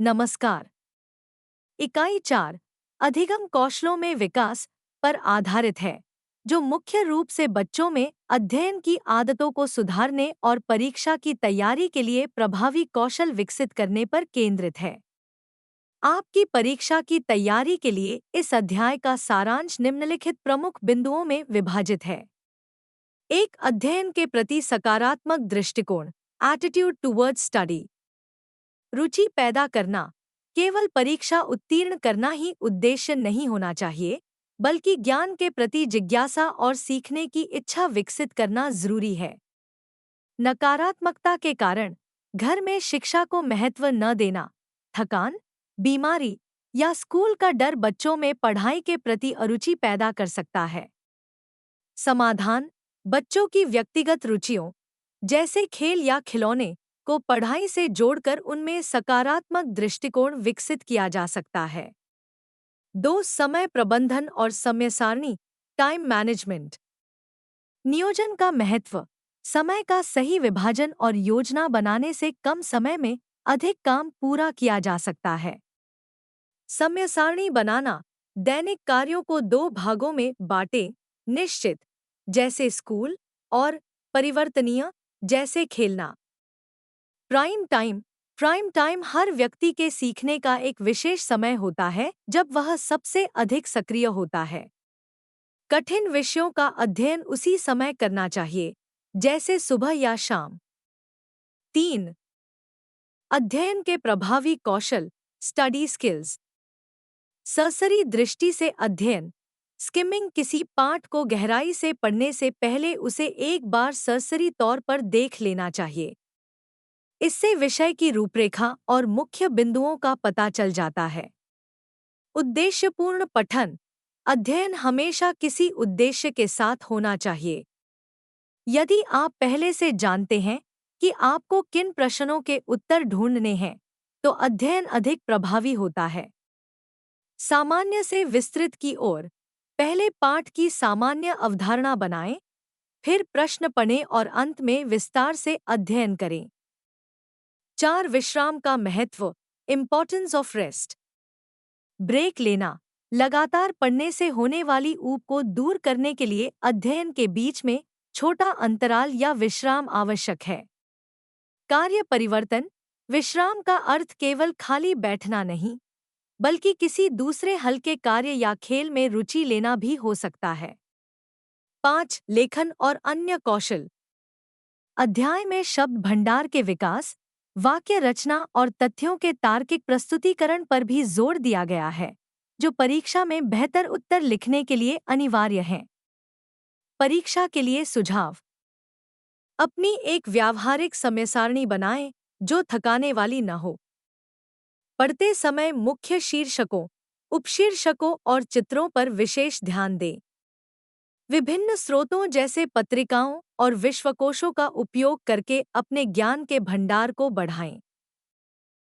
नमस्कार। इकाई 4 अधिगम कौशलों में विकास पर आधारित है, जो मुख्य रूप से बच्चों में अध्ययन की आदतों को सुधारने और परीक्षा की तैयारी के लिए प्रभावी कौशल विकसित करने पर केंद्रित है। आपकी परीक्षा की तैयारी के लिए इस अध्याय का सारांश निम्नलिखित प्रमुख बिंदुओं में विभाजित है। एक अध्ययन के प्रति सकारात्मक दृष्टिकोण, एटीट्यूड टुवर्ड्स स्टडी। रुचि पैदा करना केवल परीक्षा उत्तीर्ण करना ही उद्देश्य नहीं होना चाहिए, बल्कि ज्ञान के प्रति जिज्ञासा और सीखने की इच्छा विकसित करना जरूरी है। नकारात्मकता के कारण घर में शिक्षा को महत्व न देना, थकान, बीमारी या स्कूल का डर बच्चों में पढ़ाई के प्रति अरुचि पैदा कर सकता है। समाधान, बच्चों की व्यक्तिगत रुचियों जैसे खेल या खिलौने को पढ़ाई से जोड़कर उनमें सकारात्मक दृष्टिकोण विकसित किया जा सकता है। 2 समय प्रबंधन और समय सारणी, टाइम मैनेजमेंट। नियोजन का महत्व, समय का सही विभाजन और योजना बनाने से कम समय में अधिक काम पूरा किया जा सकता है। समय सारणी बनाना, दैनिक कार्यों को 2 भागों में बांटे, निश्चित जैसे स्कूल और परिवर्तनीय जैसे खेलना। प्राइम टाइम हर व्यक्ति के सीखने का एक विशेष समय होता है जब वह सबसे अधिक सक्रिय होता है। कठिन विषयों का अध्ययन उसी समय करना चाहिए, जैसे सुबह या शाम। 3 अध्ययन के प्रभावी कौशल, स्टडी स्किल्स। सरसरी दृष्टि से अध्ययन, स्किमिंग, किसी पाठ को गहराई से पढ़ने से पहले उसे एक बार सरसरी तौर पर देख लेना चाहिए। इससे विषय की रूपरेखा और मुख्य बिंदुओं का पता चल जाता है। उद्देश्यपूर्ण पठन, अध्ययन हमेशा किसी उद्देश्य के साथ होना चाहिए। यदि आप पहले से जानते हैं कि आपको किन प्रश्नों के उत्तर ढूंढने हैं, तो अध्ययन अधिक प्रभावी होता है। सामान्य से विस्तृत की ओर, पहले पाठ की सामान्य अवधारणा बनाएं, फिर प्रश्न पढ़ें और अंत में विस्तार से अध्ययन करें। 4 विश्राम का महत्व, इम्पोर्टेंस ऑफ रेस्ट। ब्रेक लेना, लगातार पढ़ने से होने वाली ऊब को दूर करने के लिए अध्ययन के बीच में छोटा अंतराल या विश्राम आवश्यक है। कार्य परिवर्तन, विश्राम का अर्थ केवल खाली बैठना नहीं, बल्कि किसी दूसरे हल्के कार्य या खेल में रुचि लेना भी हो सकता है। 5 लेखन और अन्य कौशल। अध्याय में शब्द भंडार के विकास, वाक्य रचना और तथ्यों के तार्किक प्रस्तुतिकरण पर भी जोर दिया गया है, जो परीक्षा में बेहतर उत्तर लिखने के लिए अनिवार्य हैं। परीक्षा के लिए सुझाव, अपनी एक व्यावहारिक समय सारणी बनाएं जो थकाने वाली न हो। पढ़ते समय मुख्य शीर्षकों, उपशीर्षकों और चित्रों पर विशेष ध्यान दें। विभिन्न स्रोतों जैसे पत्रिकाओं और विश्वकोशों का उपयोग करके अपने ज्ञान के भंडार को बढ़ाएं।